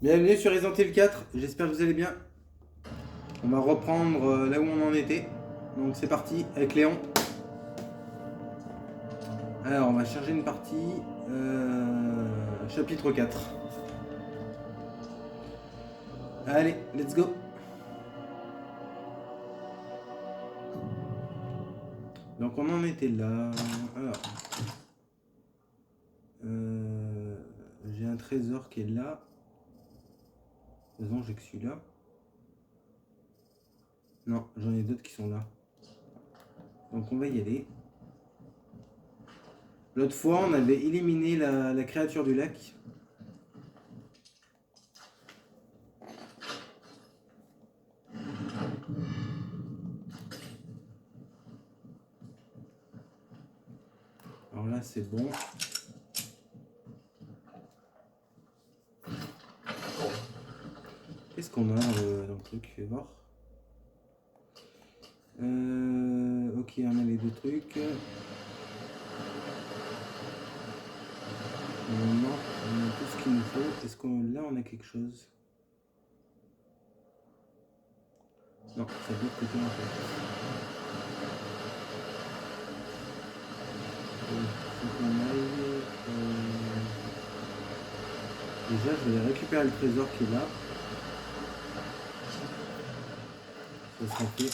Bienvenue sur Resident Evil 4, j'espère que vous allez bien. On va reprendre là où on en était. Donc c'est parti avec Léon. Alors on va charger une partie. Chapitre 4. Allez, let's go. Donc on en était là. Alors. J'ai un trésor qui est là. De toute façon, j'ai que celui-là. Non, j'en ai d'autres qui sont là. Donc on va y aller. L'autre fois, on avait éliminé la créature du lac. Alors là, c'est bon. Qu'est-ce qu'on a dans le truc? Fais voir. Ok, on a les deux trucs. Normalement, on a tout ce qu'il nous faut. Est-ce qu'on là on a quelque chose? Non, ça doit être côté en fait. Faut qu'on aille. Déjà, je vais récupérer le trésor qui est là. Ça sera fait.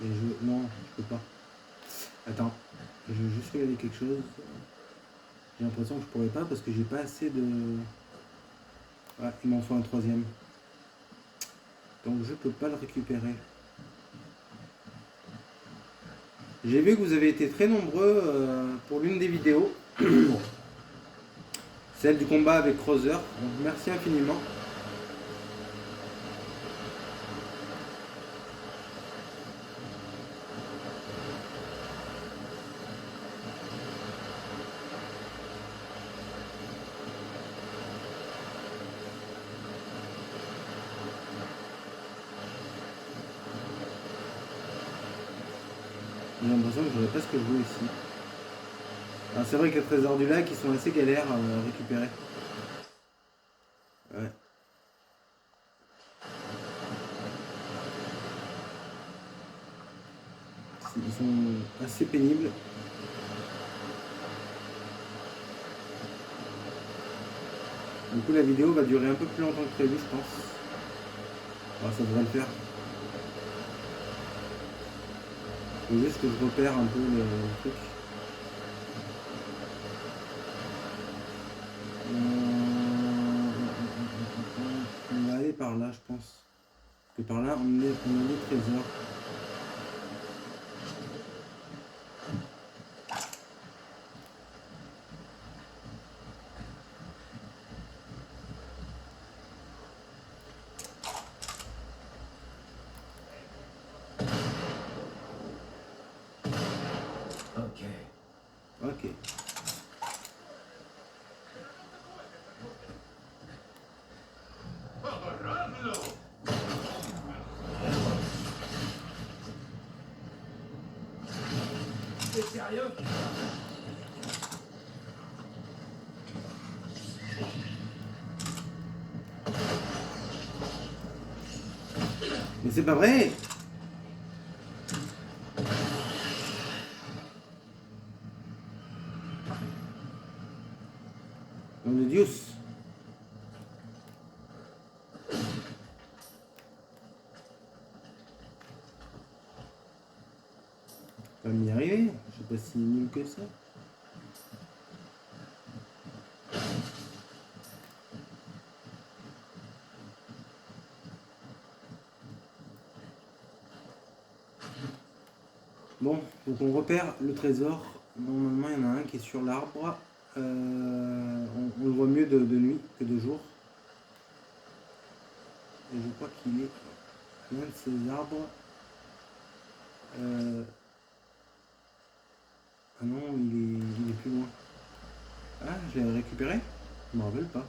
Mais non, je peux pas. Attends, je veux juste regarder quelque chose. J'ai l'impression que je pourrais pas parce que j'ai pas assez de. Ouais, il m'en faut un troisième. Donc je peux pas le récupérer. J'ai vu que vous avez été très nombreux pour l'une des vidéos. Celle du combat avec Creuser. Donc merci infiniment. J'ai l'impression que j'aurais presque joué ici. Alors c'est vrai que les trésors du lac ils sont assez galères à récupérer. Ouais. Ils sont assez pénibles. Du coup la vidéo va durer un peu plus longtemps que prévu je pense. Alors, ça devrait le faire. Il faut juste que je repère un peu le truc. On va aller par là je pense. Parce que par là on a des trésors. Ok. T'es sérieux? Mais c'est pas vrai! Nom de Dieu! Pas m'y arriver, je sais pas si nul que ça. Bon, donc on repère le trésor. Normalement, il y en a un qui est sur l'arbre. On le voit mieux de nuit que de jour. Et je crois qu'il est l'un de ces arbres. Ah non, il est plus loin. Ah, je l'ai récupéré? Je me rappelle pas.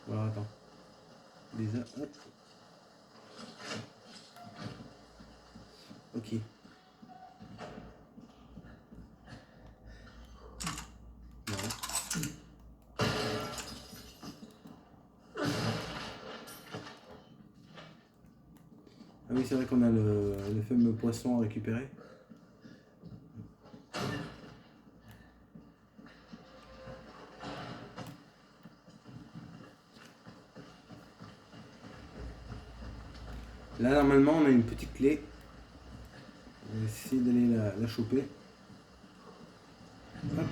Voilà, attends. Déjà, hop. Ok. Voilà. oui, c'est vrai qu'on a le fameux poisson à récupérer. Là, normalement, on a une petite clé. On va essayer d'aller la choper. Hop.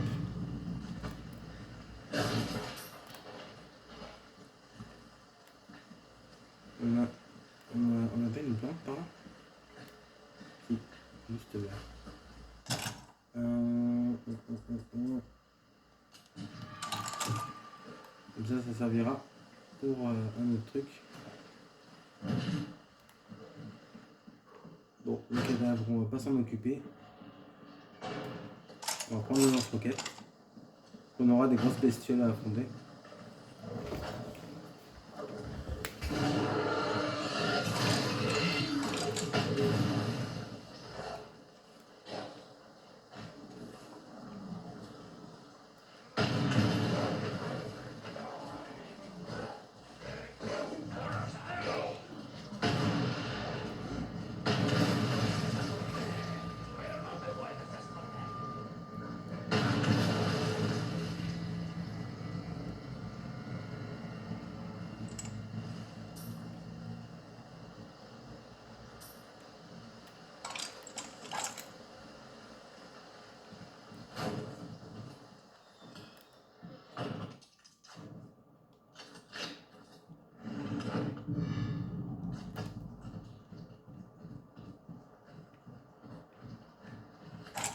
On a pas une plante par là? Si, juste là. Comme ça servira pour un autre truc. Bon, le cadavre, on va pas s'en occuper. On va prendre le lance-roquettes. On aura des grosses bestioles à affronter.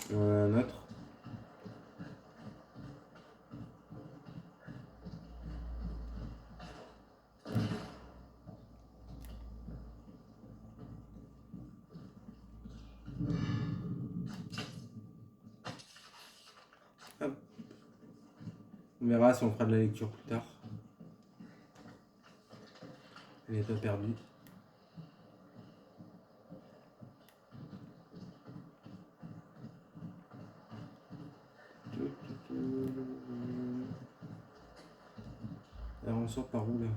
Un autre. Hop. On verra si on fera de la lecture plus tard. Elle n'est pas perdue. Alors on sort par où là?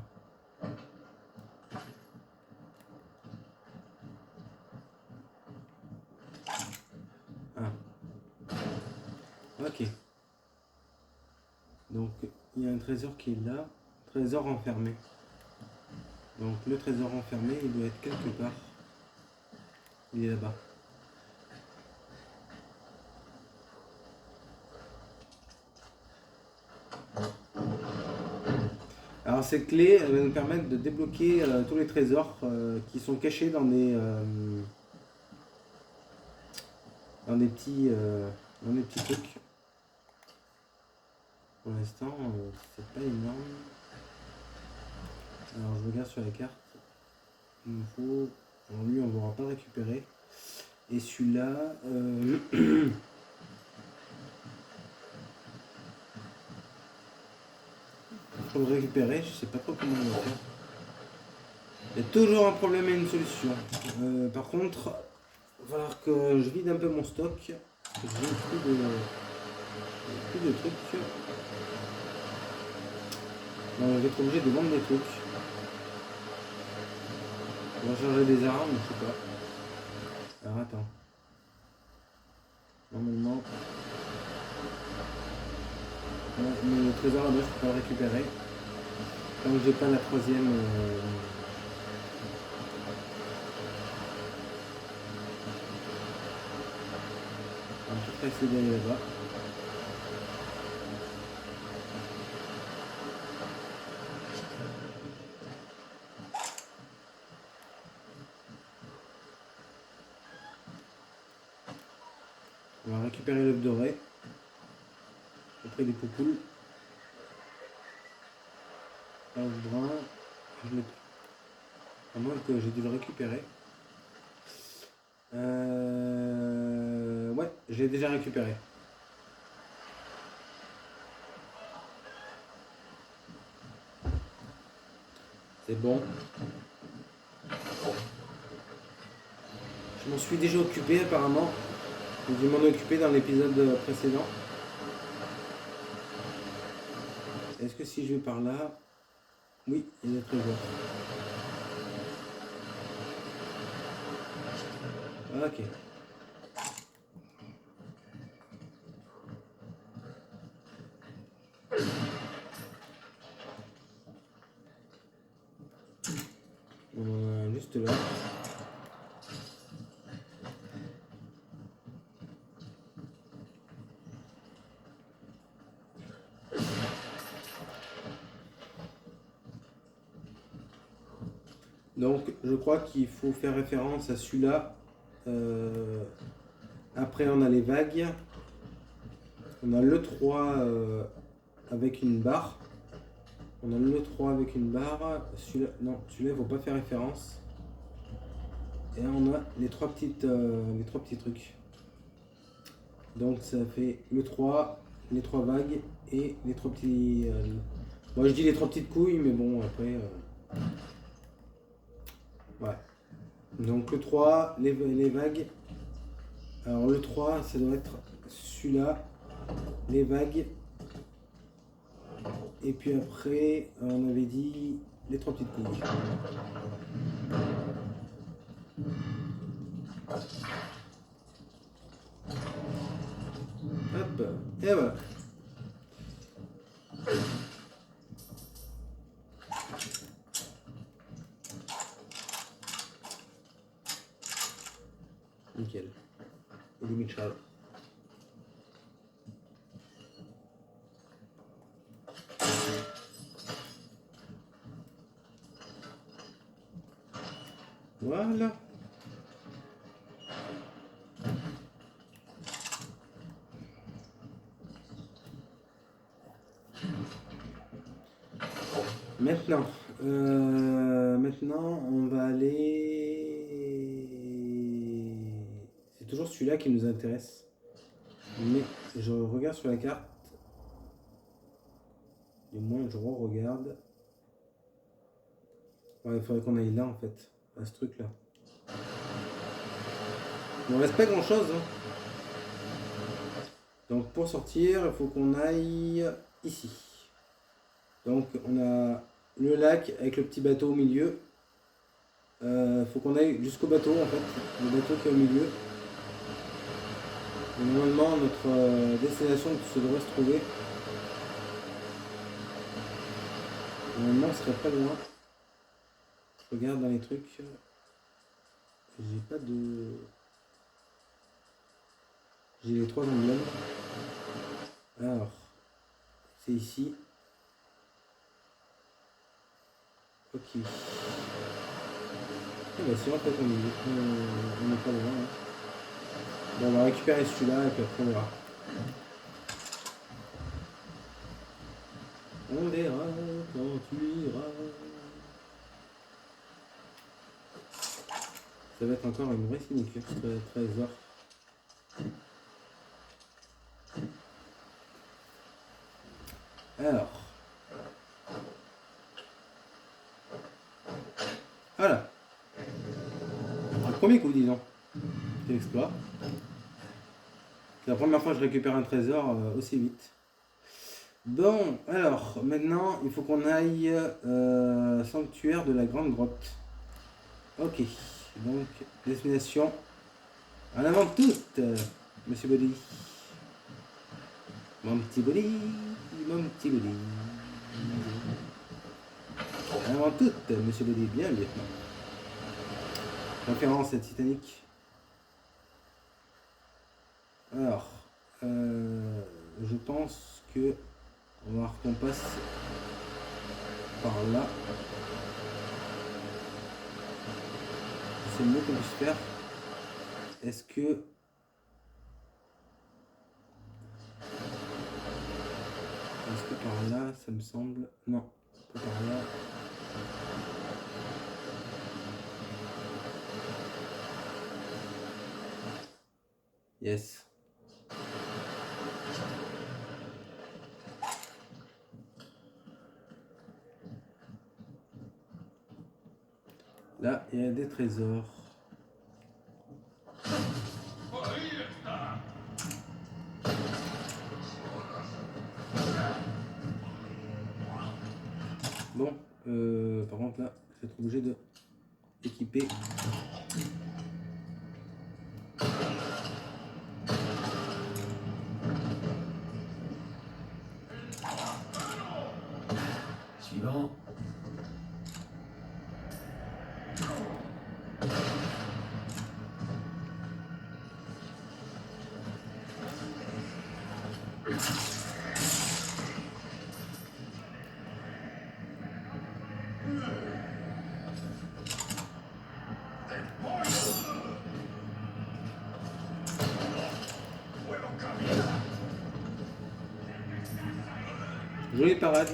Ah. Ok. Donc il y a un trésor qui est là. Trésor enfermé. Donc le trésor enfermé, il doit être quelque part. Il est là-bas. Alors cette clé, elle va nous permettre de débloquer tous les trésors qui sont cachés dans des petits trucs. Pour l'instant, c'est pas énorme. Alors je regarde sur la carte. Il nous faut. Alors lui, on ne pourra pas récupérer. Et celui-là. Faut le récupérer, je sais pas trop comment on va faire. Il y a toujours un problème et une solution. Par contre, il va falloir que je vide un peu mon stock. J'ai plus de trucs. Donc, je vais être obligé de vendre des trucs. On va changer des armes, je sais pas. Alors attends. Normalement. Mais le trésor là-bas, je peux pas le récupérer. Tant que j'ai pas la troisième. On va peut-être essayer d'aller là-bas. On va récupérer l'œuf doré auprès des poupoules. L'œuf brun, je l'ai. À moins que j'ai dû le récupérer. Ouais, j'ai déjà récupéré. C'est bon. Je m'en suis déjà occupé apparemment. J'ai dû m'en occuper dans l'épisode précédent. Est-ce que si je vais par là... Oui, il y a des trésors. Ok. Juste là. Donc je crois qu'il faut faire référence à celui-là. Après on a les vagues. On a le 3 avec une barre. On a le 3 avec une barre. Celui-là, non, celui-là il ne faut pas faire référence. Et on a les trois petits trucs. Donc ça fait le 3, les 3 vagues et les 3 petits... Moi je dis les 3 petites couilles, mais bon après... Ouais. Donc le 3, les vagues. Alors le 3, ça doit être celui-là, les vagues. Et puis après, on avait dit les 3 petites couilles. Hop, et voilà. Nickel. Et limite Charles. Voilà. Maintenant, on va aller... C'est toujours celui-là qui nous intéresse. Mais je regarde sur la carte. Du moins, je regarde. Ouais, il faudrait qu'on aille là, en fait. À ce truc-là. Il ne reste pas grand-chose. Hein. Donc, pour sortir, il faut qu'on aille ici. Donc, on a le lac avec le petit bateau au milieu. Faut qu'on aille jusqu'au bateau, en fait. Le bateau qui est au milieu. Et normalement, notre destination se devrait se trouver. Normalement, on serait pas loin. Je regarde dans les trucs. J'ai pas de... J'ai les 3 emblèmes. Alors, c'est ici. Ok. Et bah si en fait on n'est pas loin. Hein. Bon, on va récupérer celui-là et puis après on verra. On verra quand tu iras. Ça va être encore une vraie sinicure, ce trésor. Alors. Voilà. Un premier coup, disons. Quel exploit. C'est la première fois que je récupère un trésor aussi vite. Bon, alors, maintenant, il faut qu'on aille sanctuaire de la Grande Grotte. Ok, donc, destination. En avant toute, monsieur Body. Mon petit Body, mon petit Body. En avant toute, monsieur Body, bien, lieutenant. Référence à Titanic. Alors, je pense que on va voir qu'on passe par là. C'est le mieux qu'on puisse faire. Est-ce que par là, ça me semble... Non, pas par là. Yes. Là, il y a des trésors. Bon, par contre là, je vais être obligé de équiper. Suivant. Jolie parade.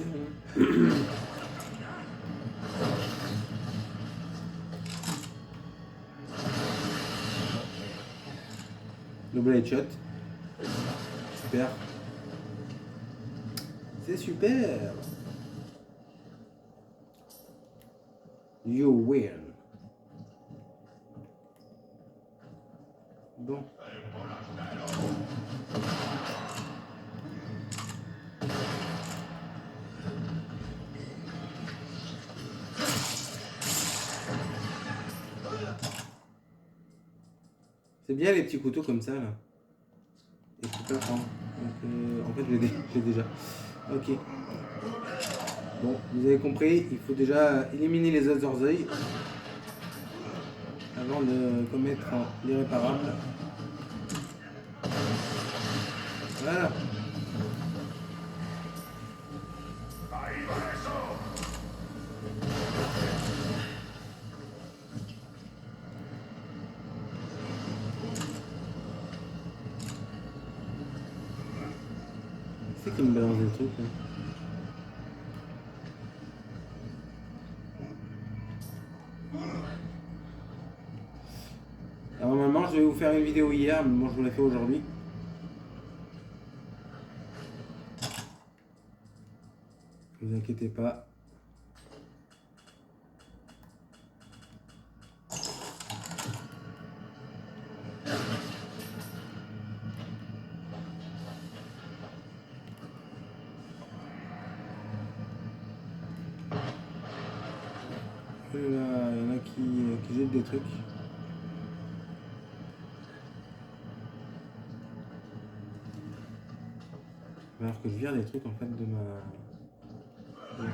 Double headshot. Super. C'est super. You win. Bon. C'est bien les petits couteaux comme ça là. Et tu peux le prendre. Donc, en fait, je l'ai déjà. Ok. Bon, vous avez compris, il faut déjà éliminer les autres oreilles avant de commettre l'irréparable. Voilà. C'est qui me balance des trucs là. Alors normalement je vais vous faire une vidéo hier, mais bon je vous l'ai fait aujourd'hui. Ne vous inquiétez pas. Là, il y en a qui jettent des trucs. Alors que je vire des trucs en fait de ma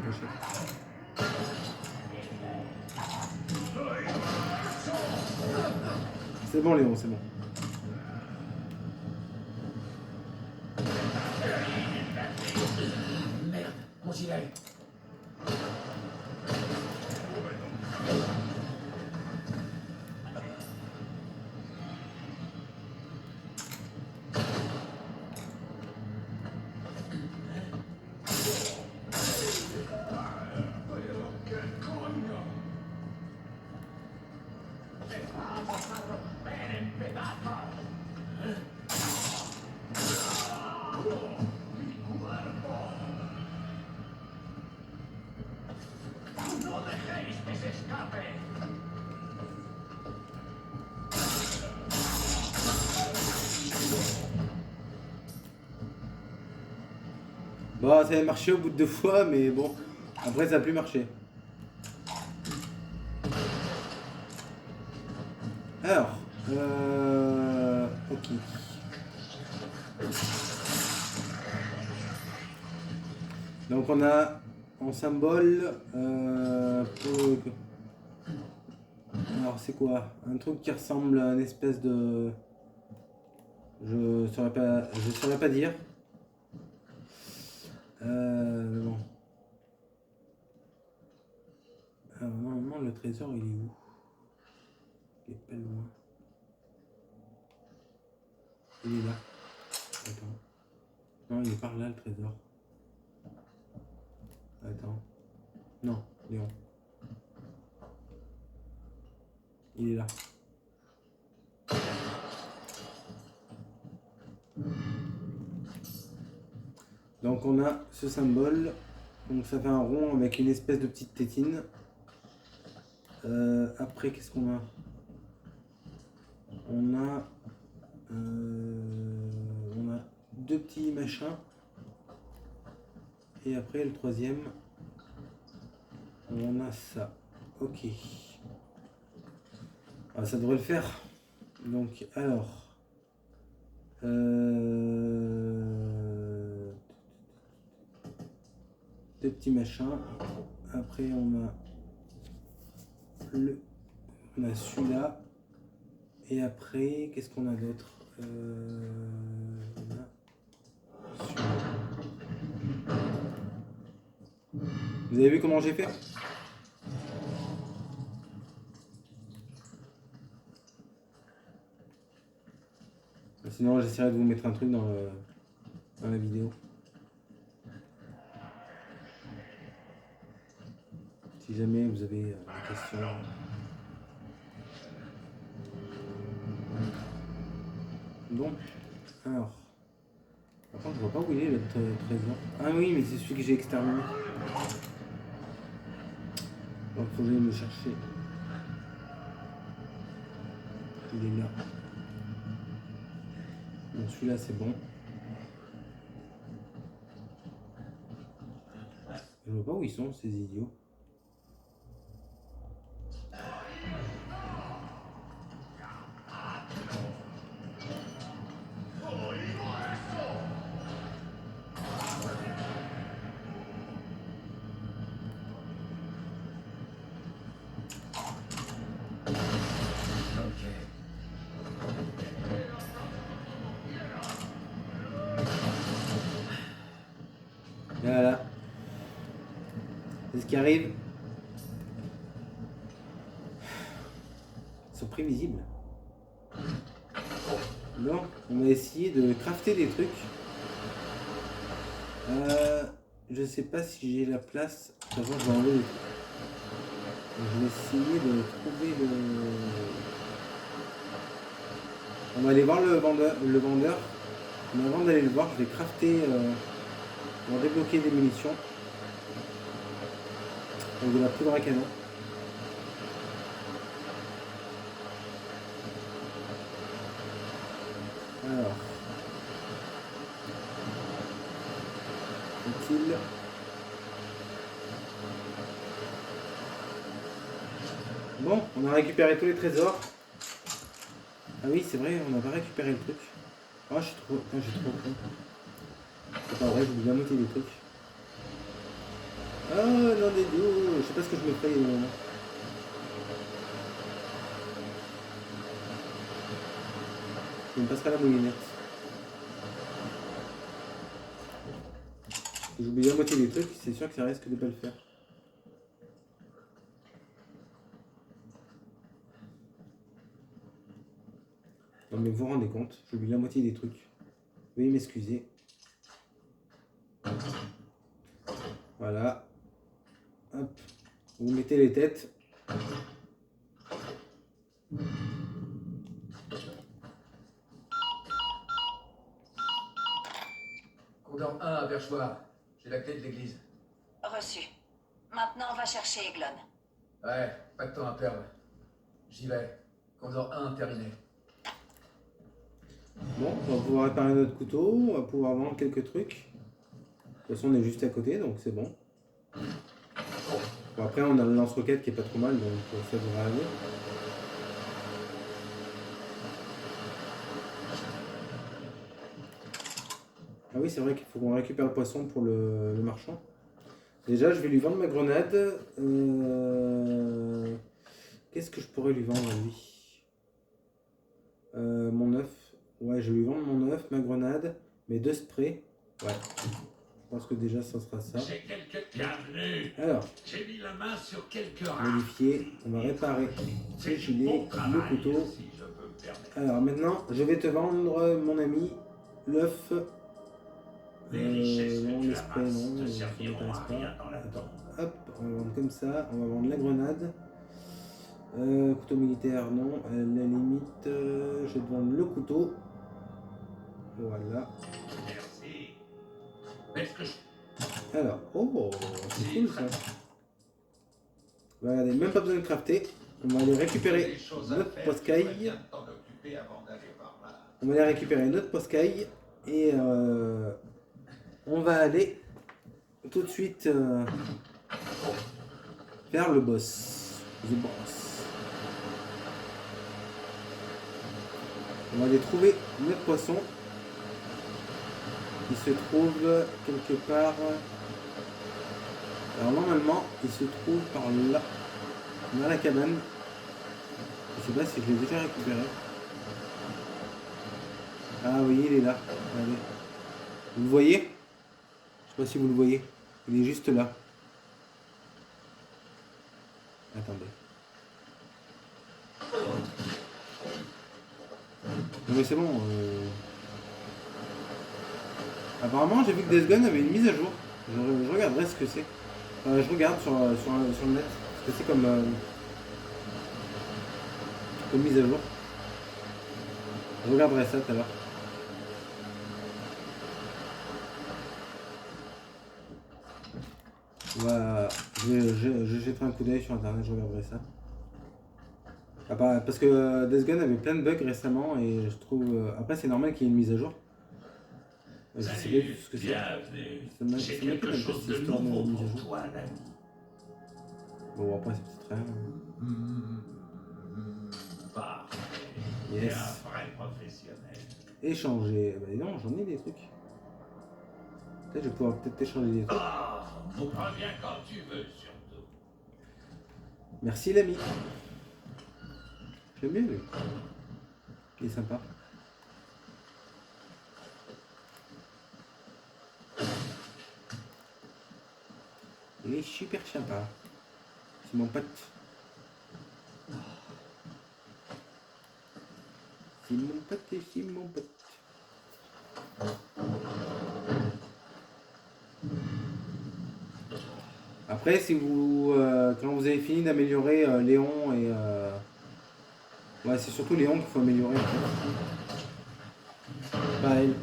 pochette. C'est bon Léon, c'est bon. Merde, mon gilet. Bon, ça avait marché au bout de 2 fois, mais bon, après ça n'a plus marché. Alors, ok. Donc on a en symbole, alors c'est quoi? Un truc qui ressemble à une espèce de... Je saurais pas dire. Bon. Alors normalement le trésor il est où? Il est pas loin. Il est là. Attends. Non, il est par là le trésor. Attends. Non, Léon. Il est là. Donc on a ce symbole. Donc ça fait un rond avec une espèce de petite tétine. Après, qu'est-ce qu'on a? On a 2 petits machins. Et après, le troisième, on a ça. Ok. Ah, ça devrait le faire. Donc, alors. petit machin. Après on a celui-là. Et après, qu'est-ce qu'on a d'autre là. Vous avez vu comment j'ai fait? Sinon j'essaierai de vous mettre un truc dans la vidéo. Si jamais vous avez des questions. Bon, alors. Par contre, je vois pas où il est le trésor. Ah oui, mais c'est celui que j'ai exterminé. Donc il faut que j'aille le chercher. Il est là. Bon, celui-là c'est bon. Je vois pas où ils sont ces idiots. Voilà. C'est ce qui arrive. Ils sont prévisibles. Bon, on va essayer de crafter des trucs. Je sais pas si j'ai la place. De toute façon, je vais enlever les trucs. Je vais essayer de trouver le... On va aller voir le vendeur. Mais avant d'aller le voir, je vais crafter pour débloquer des munitions. Avec de la poudre à canon. Alors. Utile. Bon, on a récupéré tous les trésors. Ah oui, c'est vrai, on n'a pas récupéré le truc. Oh, je suis trop con. C'est pas vrai, j'ai oublié la moitié des trucs. Oh, non, des dos. Je sais pas ce que je me ferais. Je me passerai la moulinette. J'ai oublié la moitié des trucs, c'est sûr que ça risque de pas le faire. Non mais vous vous rendez compte, j'ai oublié la moitié des trucs. Veuillez m'excuser. Voilà. Hop. Vous mettez les têtes. Condor 1 à Perchoir. J'ai la clé de l'église. Reçu. Maintenant, on va chercher Eglon. Ouais, pas de temps à perdre. J'y vais. Condor 1 terminé. Bon, on va pouvoir réparer notre couteau, on va pouvoir vendre quelques trucs. De toute façon, on est juste à côté, donc c'est bon. Bon, après, on a le lance-roquette qui est pas trop mal, donc ça devrait aller. Ah oui, c'est vrai qu'il faut qu'on récupère le poisson pour le marchand. Déjà, je vais lui vendre ma grenade. Qu'est-ce que je pourrais lui vendre à lui? Mon œuf. Ouais, je vais lui vendre mon œuf, ma grenade, mes 2 sprays. Ouais. Je pense que déjà, ça sera ça. J'ai quelques bienvenus. Alors, J'ai mis la main sur quelques rats. modifier. On va réparer le gilet, le couteau. Si je peux me permettre. Alors maintenant, je vais te vendre, mon ami, l'œuf. Les richesses Non, que tu les sprays, amasses non, te ça serviront m'intéresse à pas. rien dans la Attends, hop, on va vendre comme ça. On va vendre la grenade. Couteau militaire, non. À la limite, je vais te vendre le couteau. Voilà. Merci. Mais ce que je... Alors, oh, c'est cool ça. Regardez, même pas besoin de crafter. On va aller récupérer notre poscaille. On va aller récupérer notre poscaille. Et on va aller tout de suite vers le boss. The boss. On va aller trouver notre poisson. Qui se trouve quelque part. Alors normalement, il se trouve par là, dans la cabane. Je sais pas si je l'ai déjà récupéré. Ah oui, il est là. Regardez. Vous le voyez? Je sais pas si vous le voyez. Il est juste là. Attendez. Non mais c'est bon. Apparemment, j'ai vu que Days Gone avait une mise à jour. Je regarderai ce que c'est. Je regarde sur le net ce que c'est comme mise à jour. Je regarderai ça tout à l'heure. Voilà, je jetterai un coup d'œil sur internet, je regarderai ça. Ah bah, parce que Days Gone avait plein de bugs récemment et je trouve. Après, c'est normal qu'il y ait une mise à jour. Je sais pas Salut, ce que c'est. bienvenue. J'ai quelque chose de nouveau pour toi, l'ami. Bon, après, c'est peut-être rien. Parfait. Yes. T'es un vrai professionnel. Échanger. Bah non, j'en ai des trucs. Peut-être je vais pouvoir peut-être échanger des trucs. Ah, reviens quand tu veux, surtout. Merci l'ami. J'aime bien lui. Il est sympa. Il est super sympa. C'est mon pote. C'est mon pote et c'est mon pote. Après, si vous, quand vous avez fini d'améliorer Léon et... ouais, c'est surtout Léon qu'il faut améliorer. En fait. Pas elle.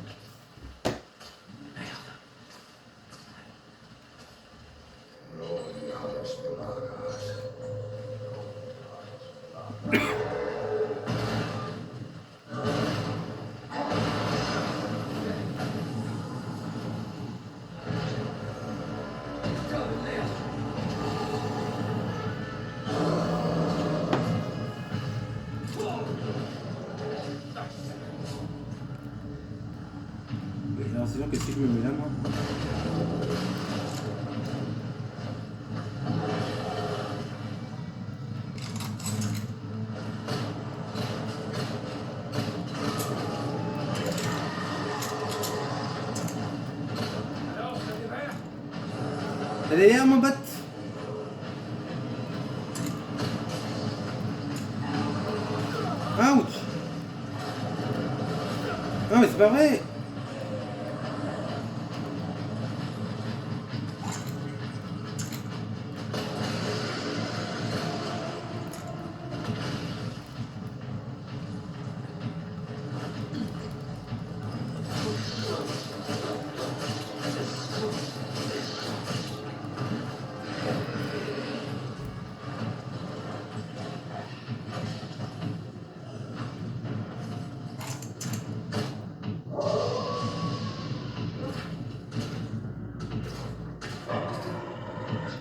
Alors c'est sûr que si je me mets là, moi... Alors, ça démarre? T'as derrière mon pote. Ouch. Non mais c'est pas vrai.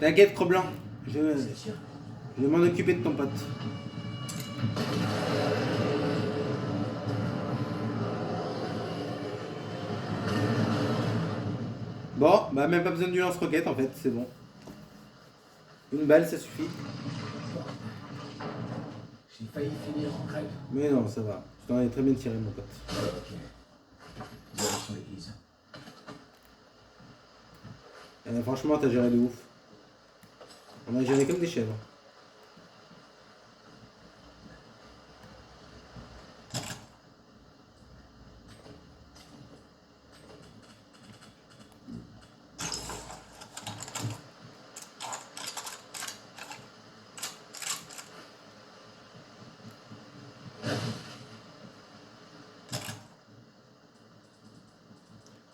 T'inquiète, Cro-Blanc. Je vais m'en occuper de ton pote. Bon, bah même pas besoin du lance-roquette en fait, c'est bon. Une balle, ça suffit. J'ai failli finir en crêpe. Mais non, ça va. Tu t'en es très bien tiré, mon pote. Ok. Direction l'église. Franchement, t'as géré de ouf. On a géré comme des chèvres.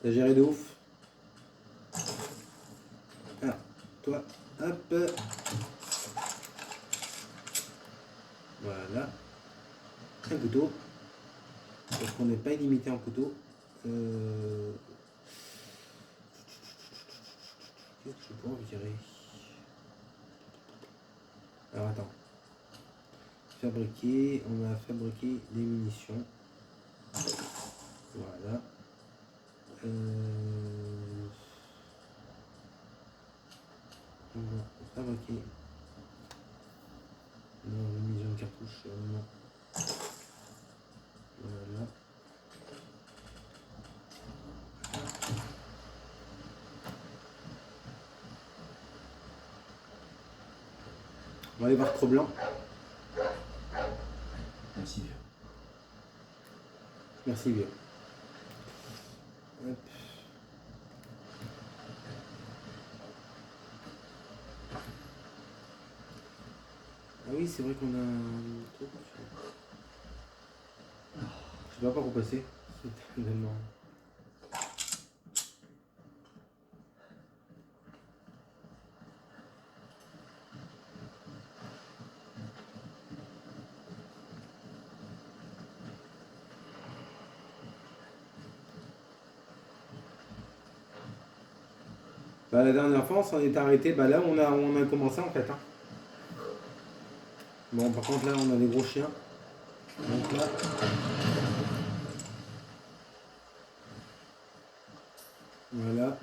T'as géré de ouf. Alors, toi, hop. Voilà. Un couteau. Parce qu'on n'est pas illimité en couteau. Qu'est-ce que je peux en virer? Alors attends. Fabriquer. On va fabriquer des munitions. Voilà. On va fabriquer nos munitions de cartouches. Voilà. On va aller voir Cro-Blanc. Merci, vieux. Merci vieux. Hop. Ah oui, c'est vrai qu'on a un truc. Je sais pas par où passer. C'est tellement... Bah, la dernière fois, on s'en est arrêté là où on a commencé en fait. Hein. Bon, par contre, là, on a des gros chiens. Donc là... Voilà.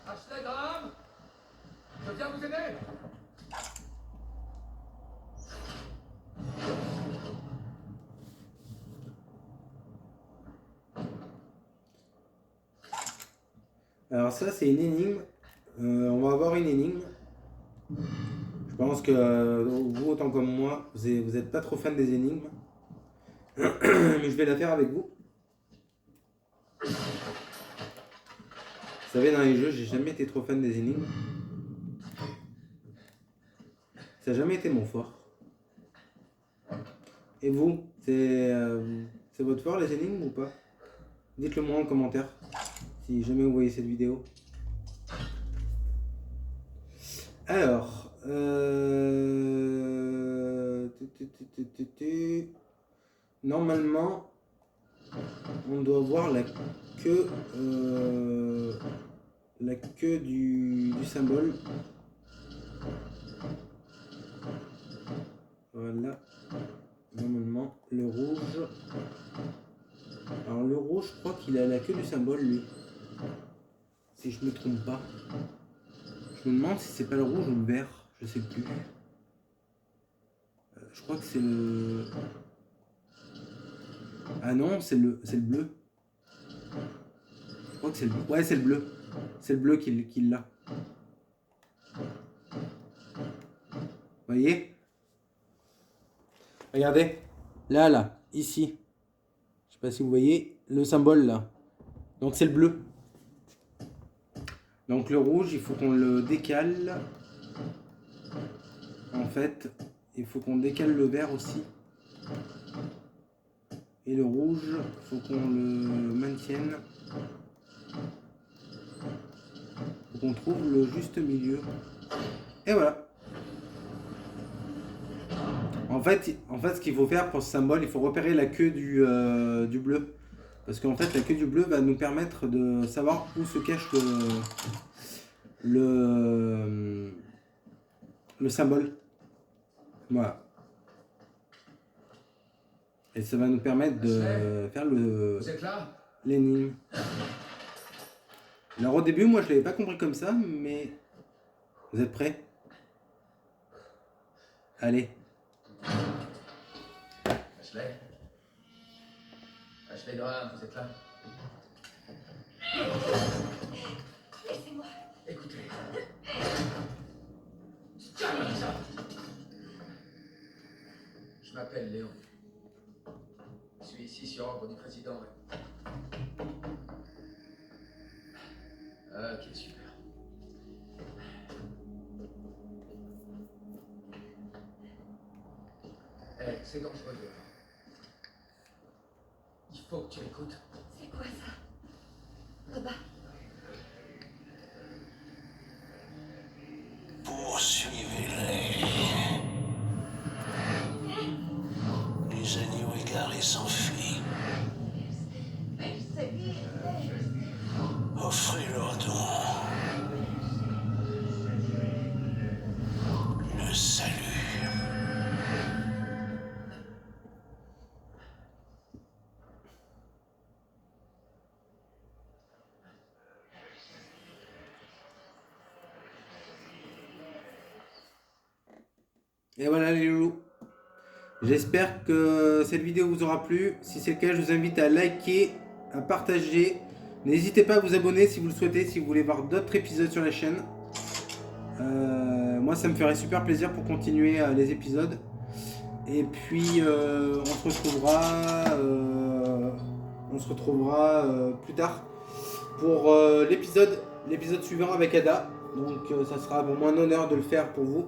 Ashley Graham, je viens vous aider. Alors ça, c'est une énigme. On va avoir une énigme. Je pense que vous, autant comme moi, vous n'êtes pas trop fan des énigmes. Mais je vais la faire avec vous. Vous savez, dans les jeux, j'ai jamais été trop fan des énigmes. Ça n'a jamais été mon fort. Et vous, c'est votre fort les énigmes ou pas? Dites-le moi en commentaire si jamais vous voyez cette vidéo. Alors, normalement, on doit voir la queue du symbole. Voilà. Normalement, le rouge. Alors le rouge, je crois qu'il a la queue du symbole, lui. Si je me trompe pas. Je me demande si c'est pas le rouge ou le vert. Je sais plus. Je crois que c'est le... Ah non, c'est le bleu. Je crois que c'est le bleu. Ouais, c'est le bleu. C'est le bleu qui l'a. Vous voyez? Regardez. Là, ici. Je sais pas si vous voyez le symbole là. Donc c'est le bleu. Donc le rouge, il faut qu'on le décale. En fait, il faut qu'on décale le vert aussi. Et le rouge, il faut qu'on le maintienne. Il faut qu'on trouve le juste milieu. Et voilà. En fait, ce qu'il faut faire pour ce symbole, il faut repérer la queue du bleu. Parce qu'en fait, la queue du bleu va nous permettre de savoir où se cache le symbole. Voilà. Et ça va nous permettre de faire Vous êtes là? l'énigme. Alors au début, moi je l'avais pas compris comme ça, mais vous êtes prêts? Allez. Ashley? Ashley Graham, vous êtes là? Laissez-moi. Écoutez. Calme, ça. Je m'appelle Léon. Je suis ici sur ordre du président. Ok, super. C'est dangereux. Il faut que tu écoutes. C'est quoi ça? Là-bas. Poursuivez-les. Les agneaux égarés s'enfuient. Elle s'est mise. Et voilà les loulous. J'espère que cette vidéo vous aura plu. Si c'est le cas, je vous invite à liker, à partager. N'hésitez pas à vous abonner si vous le souhaitez, si vous voulez voir d'autres épisodes sur la chaîne. Moi, ça me ferait super plaisir pour continuer les épisodes. Et puis, on se retrouvera plus tard pour l'épisode suivant avec Ada. Donc, ça sera pour moi un honneur de le faire pour vous.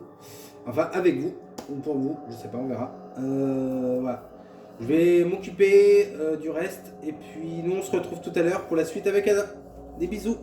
Enfin, avec vous. Ou pour vous, je sais pas, on verra. Voilà. Je vais m'occuper du reste. Et puis, nous, on se retrouve tout à l'heure pour la suite avec Ada. Des bisous.